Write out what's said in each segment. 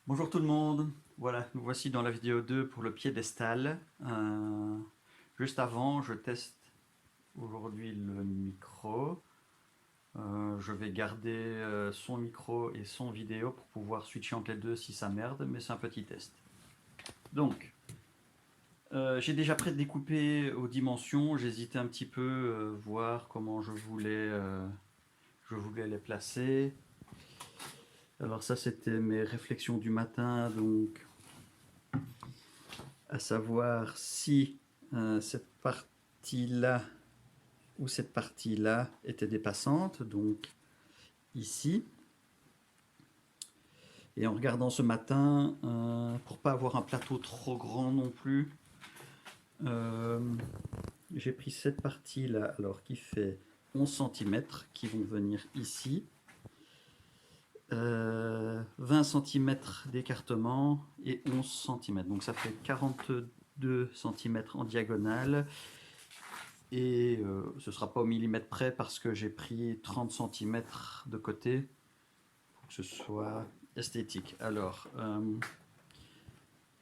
Bonjour tout le monde, voilà, nous voici dans la vidéo 2 pour le piédestal. Juste avant, je teste aujourd'hui le micro. Je vais garder son micro et son vidéo pour pouvoir switcher entre les deux si ça merde, mais c'est un petit test. Donc, j'ai déjà prédécoupé aux dimensions, j'hésitais un petit peu voir comment je voulais les placer. Alors ça c'était mes réflexions du matin, donc à savoir si cette partie-là ou cette partie-là était dépassante, donc ici. Et en regardant ce matin, pour pas avoir un plateau trop grand non plus, j'ai pris cette partie-là, alors qui fait 11 cm, qui vont venir ici. 20 cm d'écartement et 11 cm. Donc ça fait 42 cm en diagonale. Et ce ne sera pas au millimètre près parce que j'ai pris 30 cm de côté pour que ce soit esthétique. Alors,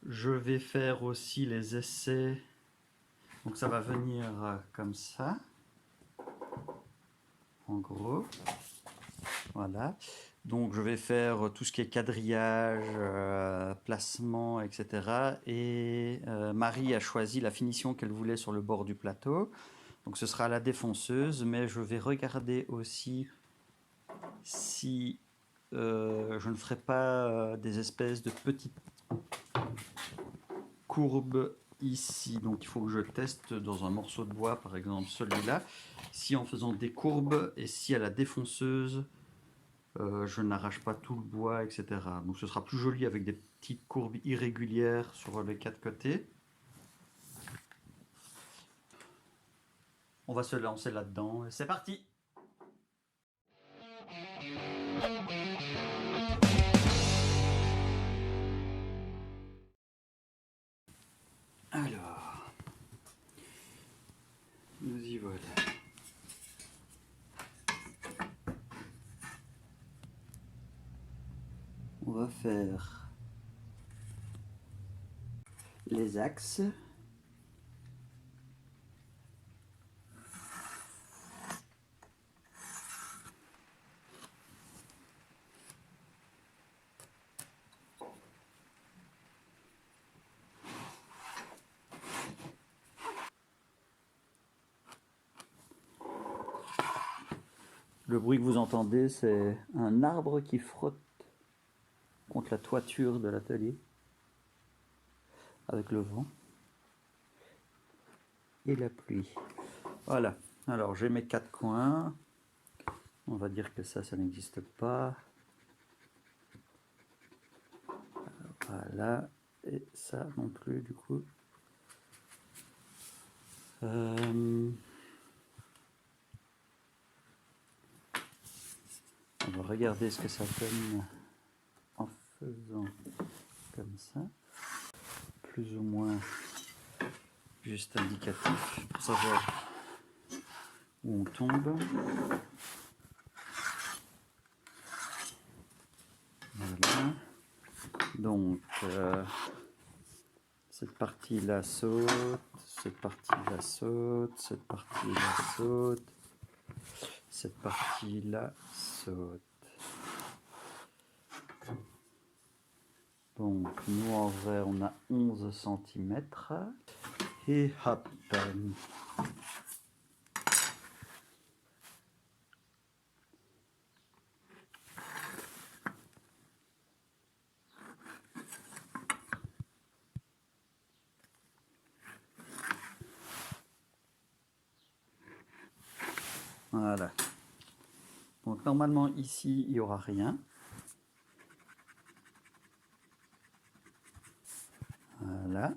je vais faire aussi les essais. Donc ça va venir comme ça, en gros. Voilà. Donc je vais faire tout ce qui est quadrillage, placement, etc. Et Marie a choisi la finition qu'elle voulait sur le bord du plateau. Donc ce sera la défonceuse, mais je vais regarder aussi si je ne ferai pas des espèces de petites courbes ici. Donc il faut que je teste dans un morceau de bois, par exemple celui-là, si en faisant des courbes et si à la défonceuse, je n'arrache pas tout le bois, etc. Donc ce sera plus joli avec des petites courbes irrégulières sur les quatre côtés. On va se lancer là-dedans et c'est parti! Alors, nous y voilà. On va faire les axes. Le bruit que vous entendez, c'est un arbre qui frotte contre la toiture de l'atelier avec le vent et la pluie. Voilà, alors j'ai mes quatre coins. On va dire que ça n'existe pas. Voilà, et ça non plus du coup. On va regarder ce que ça donne en faisant comme ça. Plus ou moins juste indicatif pour savoir où on tombe. Voilà. Donc, cette partie-là saute, cette partie-là saute, cette partie-là saute, cette partie-là saute. Donc, nous en vrai, on a 11 cm. Et hop! Voilà. Donc normalement ici il n'y aura rien. Voilà.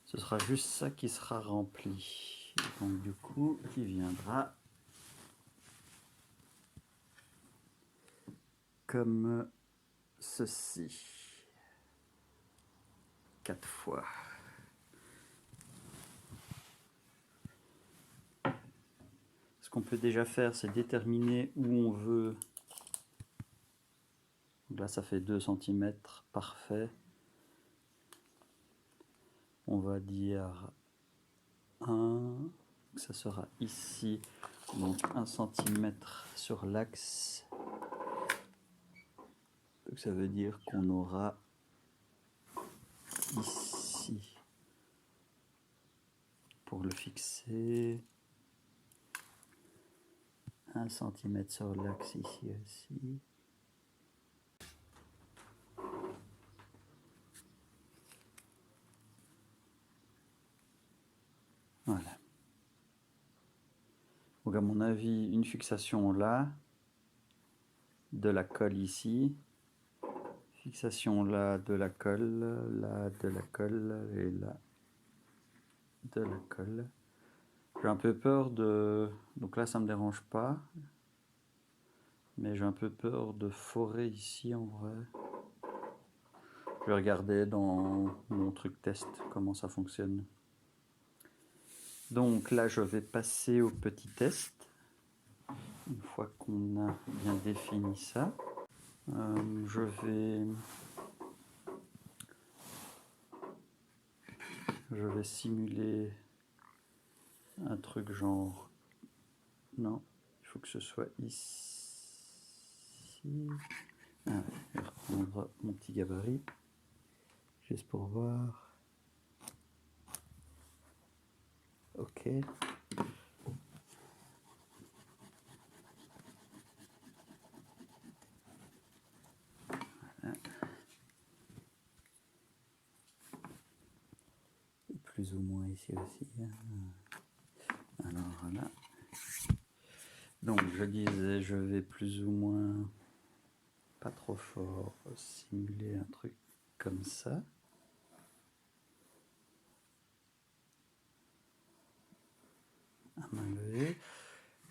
Ce sera juste ça qui sera rempli. Donc du coup qui viendra comme ceci. 4 fois. qu'on peut déjà faire, c'est déterminer où on veut. Donc là, ça fait 2 cm, parfait. On va dire 1, ça sera ici, donc 1 cm sur l'axe. Donc ça veut dire qu'on aura ici, pour le fixer, 1 cm sur l'axe ici aussi. Voilà. Donc à mon avis, une fixation là, de la colle ici, fixation là, de la colle, là, de la colle, et là, de la colle. J'ai un peu peur de... Donc là, ça me dérange pas. Mais j'ai un peu peur de forer ici, en vrai. Je vais regarder dans mon truc test comment ça fonctionne. Donc là, je vais passer au petit test. Une fois qu'on a bien défini ça, je vais simuler un truc genre... Non, il faut que ce soit ici. Ah, je vais reprendre mon petit gabarit, juste pour voir. Ok. Voilà. Et plus ou moins ici aussi. Alors là. Donc je disais, je vais plus ou moins, pas trop fort, simuler un truc comme ça. À main levée.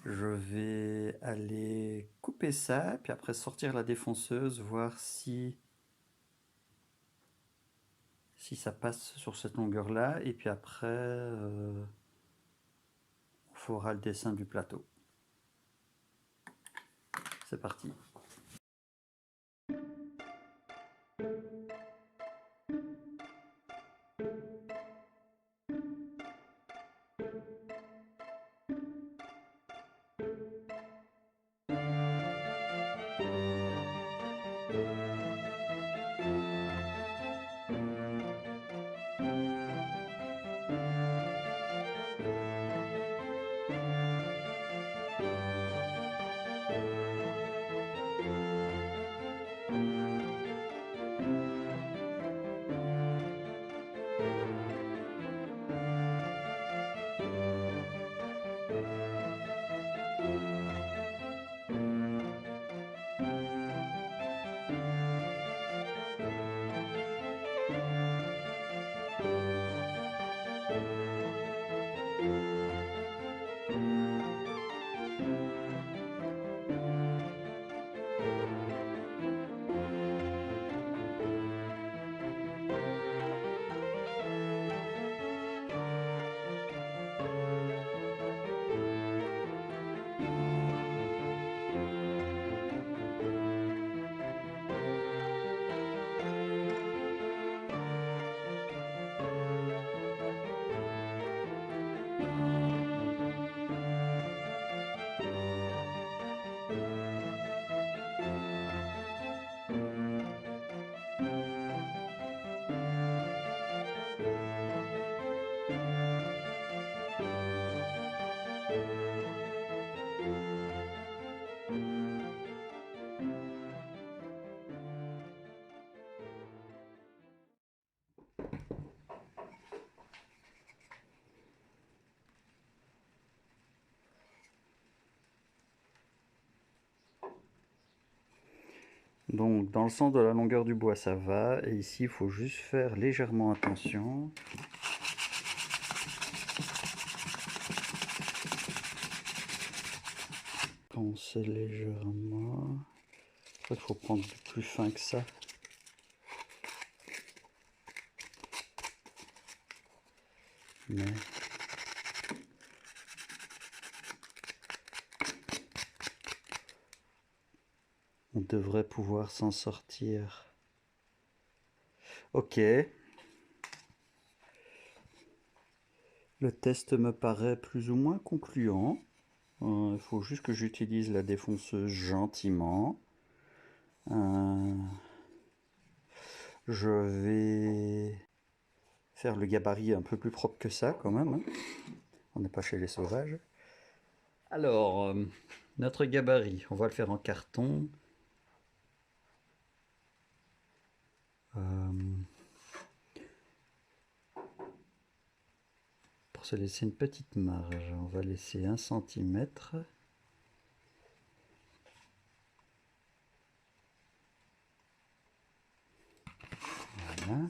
Je vais aller couper ça, puis après sortir la défonceuse, voir si ça passe sur cette longueur-là, et puis après, on fera le dessin du plateau. C'est parti. Donc dans le sens de la longueur du bois ça va, et ici il faut juste faire légèrement attention. Penser légèrement. Il faut prendre plus fin que ça. Mais On devrait pouvoir s'en sortir. Ok. Le test me paraît plus ou moins concluant. Il faut juste que j'utilise la défonceuse gentiment. Je vais faire le gabarit un peu plus propre que ça quand même, hein. On n'est pas chez les sauvages. Alors, notre gabarit, on va le faire en carton. Pour se laisser une petite marge, on va laisser 1 centimètre. Voilà.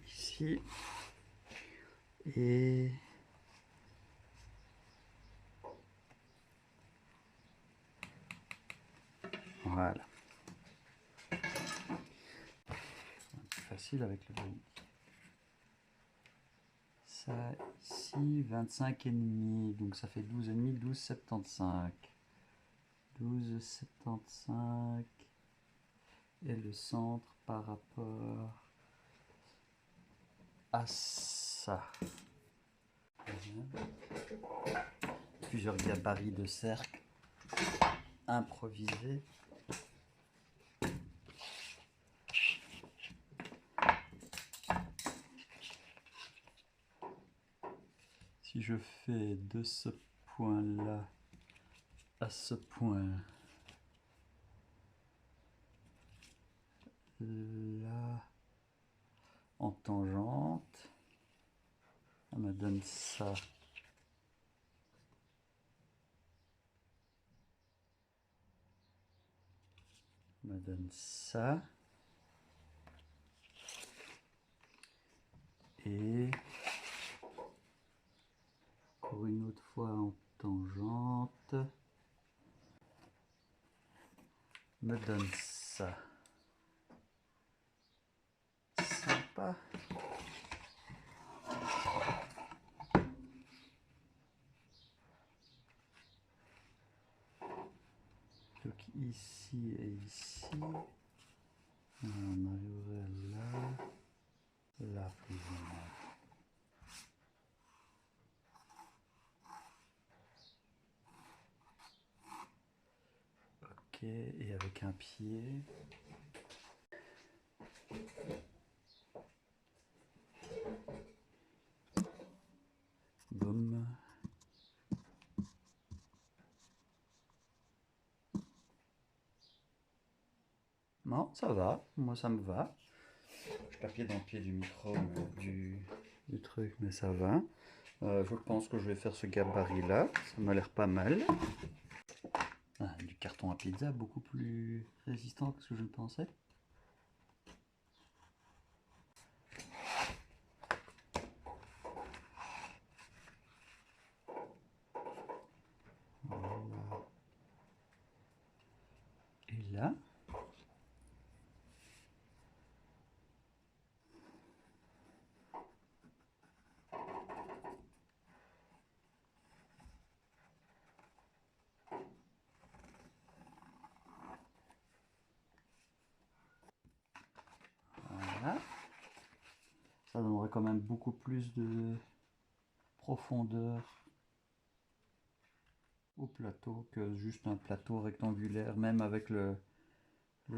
Ici. Et voilà. C'est facile avec le vernis. Ça ici, 25,5, donc ça fait 12,5, 12,75. 12,75 et le centre par rapport à ça. Plusieurs gabarits de cercle improvisés. Si je fais de ce point-là à ce point là en tangente, ça me donne ça. Ça me donne ça. Et pour une autre fois en tangente, me donne ça. Sympa. Donc ici et ici, on arriverait là plus ou moins. Ok, et avec un pied. Boum. Non, ça va, moi ça me va. Je papier dans le pied du micro, du truc, mais ça va. Je pense que je vais faire ce gabarit là, ça m'a l'air pas mal. Ah, du carton à pizza beaucoup plus résistant que ce que je ne pensais. Voilà. Et là, voilà. Ça donnerait quand même beaucoup plus de profondeur au plateau que juste un plateau rectangulaire, même avec le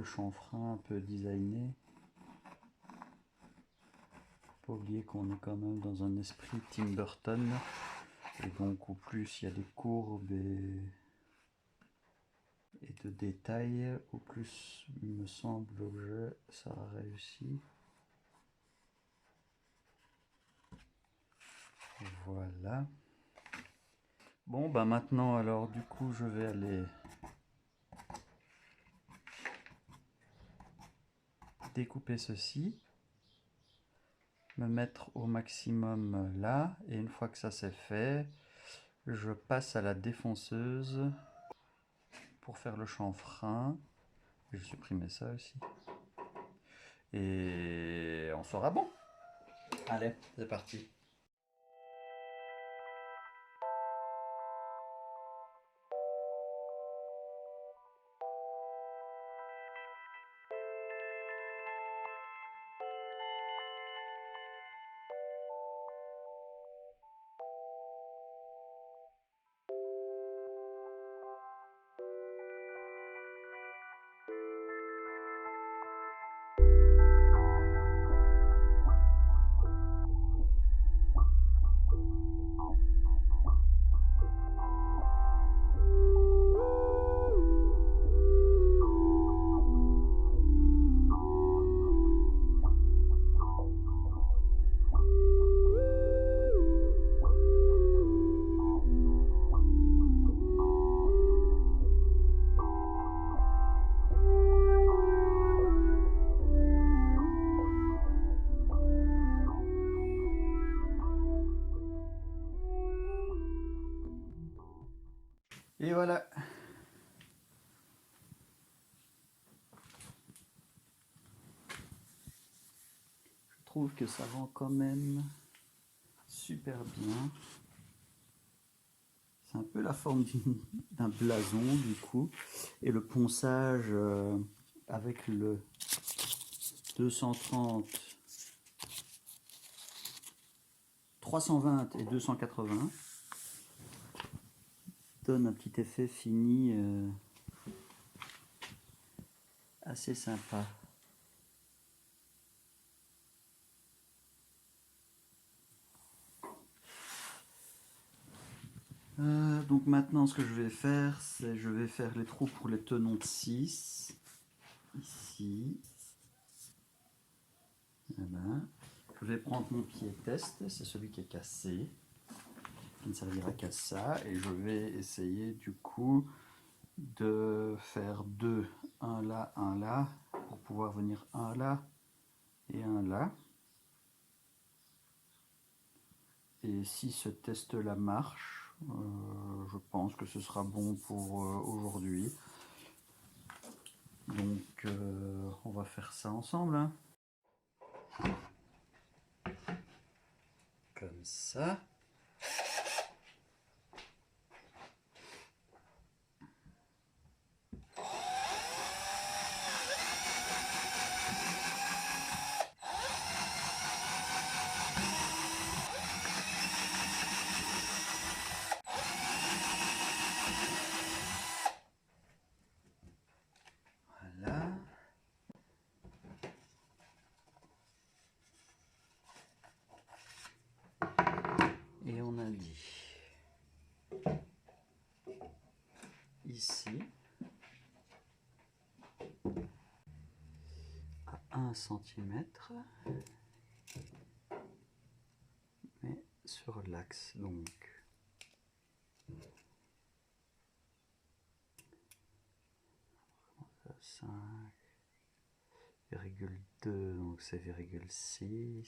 chanfrein un peu designé. Faut pas oublier qu'on est quand même dans un esprit Tim Burton, et donc au plus il y a des courbes et de détails, au plus il me semble l'objet sera réussi. Voilà. Bon bah maintenant alors du coup je vais aller découper ceci, me mettre au maximum là, et une fois que ça c'est fait, je passe à la défonceuse pour faire le chanfrein. Je vais supprimer ça aussi. Et on sera bon. Allez, c'est parti. Et voilà. Je trouve que ça rend quand même super bien. C'est un peu la forme d'un blason du coup. Et le ponçage avec le 230, 320 et 280 donne un petit effet fini assez sympa. Donc maintenant ce que je vais faire, c'est je vais faire les trous pour les tenons de 6. Ici. Voilà. Je vais prendre mon pied test, c'est celui qui est cassé, qui ne servira qu'à ça, et je vais essayer du coup de faire deux, un là, pour pouvoir venir un là et un là. Et si ce test-là marche, je pense que ce sera bon pour aujourd'hui. Donc on va faire ça ensemble. Hein. Comme ça. Voilà. Et on a dit ici à 1 cm, mais sur l'axe donc. 5,2 donc c'est 0,6,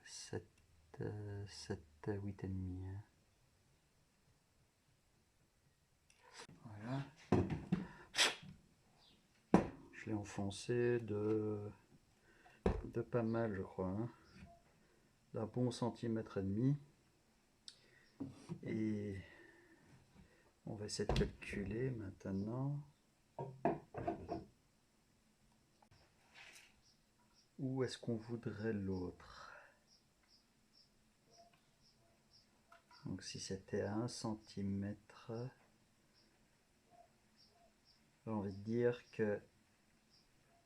7, 7, 8 et demi. Voilà. Je l'ai enfoncé de pas mal, je crois. Hein. D'un bon centimètre et demi. Et on va essayer de calculer maintenant. Où est-ce qu'on voudrait l'autre? Donc si c'était à 1 cm, j'ai envie de dire que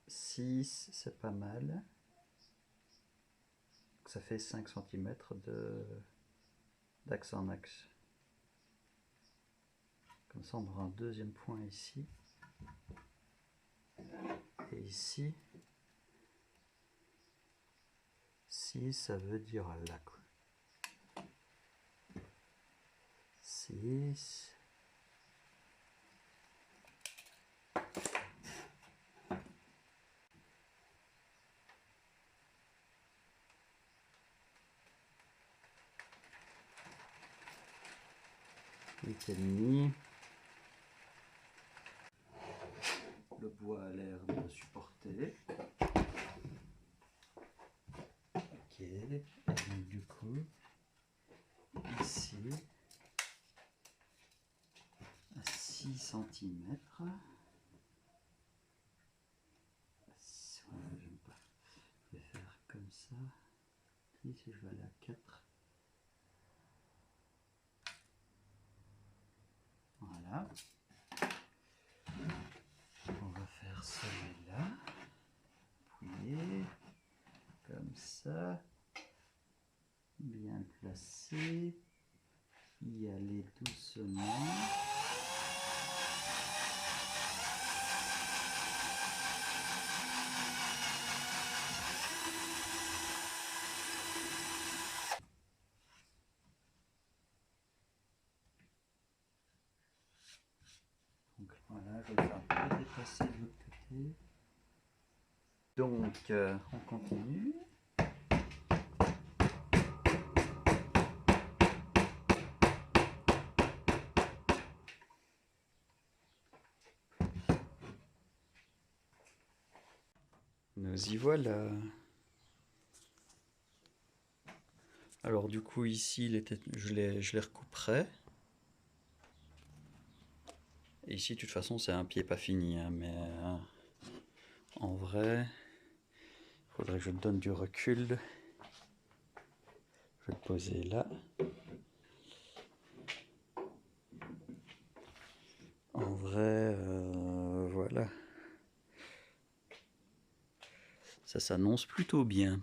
6 c'est pas mal. Donc ça fait 5 cm d'axe en axe. Comme ça on aura un deuxième point ici. Et ici, 6 ça veut dire là. 6. Et demi. Le bois a l'air de supporter. Ok. Et donc du coup, ici, à 6 cm. J'aime pas. Je vais faire comme ça. Ici, je vais aller à 4. Voilà. On va faire celui-là. Appuyer. Comme ça. Bien placé. Y aller doucement. Donc voilà, je vais faire un peu dépasser de l'autre côté. Donc on continue. Nous y voilà. Alors du coup ici, je les recouperai. Et ici, de toute façon, c'est un pied pas fini, hein, mais en vrai, il faudrait que je donne du recul. Je vais le poser là. En vrai, voilà. Ça s'annonce plutôt bien.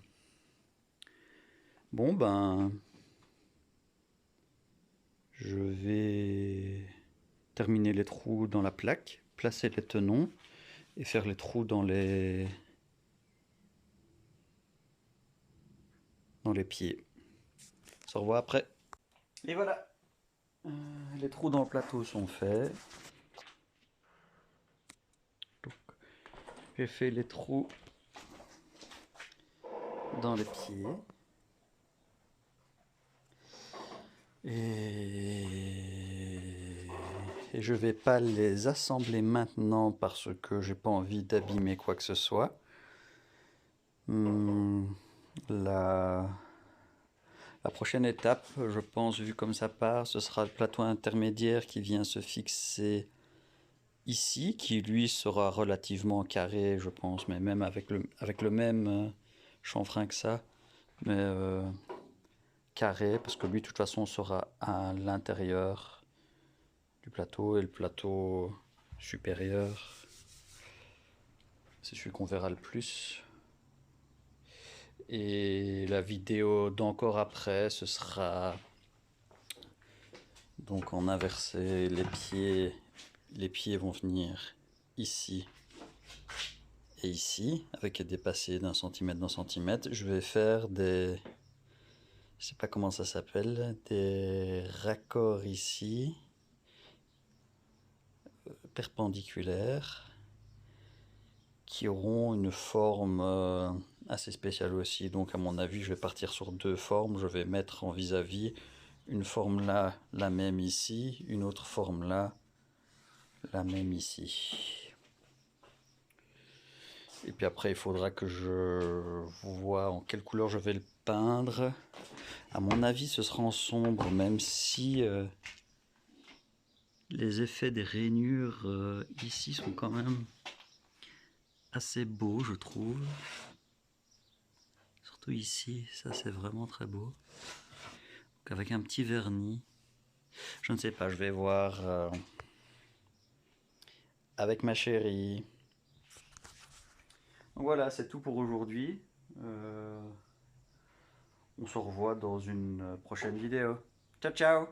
Bon, ben, je vais terminer les trous dans la plaque, placer les tenons et faire les trous dans les pieds. On se revoit après. Et voilà, les trous dans le plateau sont faits. J'ai fait les trous dans les pieds. Et je vais pas les assembler maintenant parce que j'ai pas envie d'abîmer quoi que ce soit. La prochaine étape, je pense, vu comme ça part, ce sera le plateau intermédiaire qui vient se fixer ici, qui lui sera relativement carré, je pense, mais même avec le même chanfrein que ça, mais carré, parce que lui, de toute façon, sera à l'intérieur du plateau, et le plateau supérieur, c'est celui qu'on verra le plus. Et la vidéo d'encore après, ce sera donc en inversé, les pieds vont venir ici et ici, avec des passés d'un centimètre d'un centimètre. Je vais faire des, je sais pas comment ça s'appelle, des raccords ici, perpendiculaires, qui auront une forme assez spéciale aussi. Donc à mon avis, je vais partir sur deux formes. Je vais mettre en vis-à-vis une forme là, la même ici, une autre forme là, la même ici. Et puis après, il faudra que je vois en quelle couleur je vais le peindre. À mon avis, ce sera en sombre, même si les effets des rainures ici sont quand même assez beaux, je trouve. Surtout ici, ça c'est vraiment très beau. Donc avec un petit vernis. Je ne sais pas, je vais voir avec ma chérie. Donc voilà, c'est tout pour aujourd'hui. On se revoit dans une prochaine vidéo. Ciao, ciao!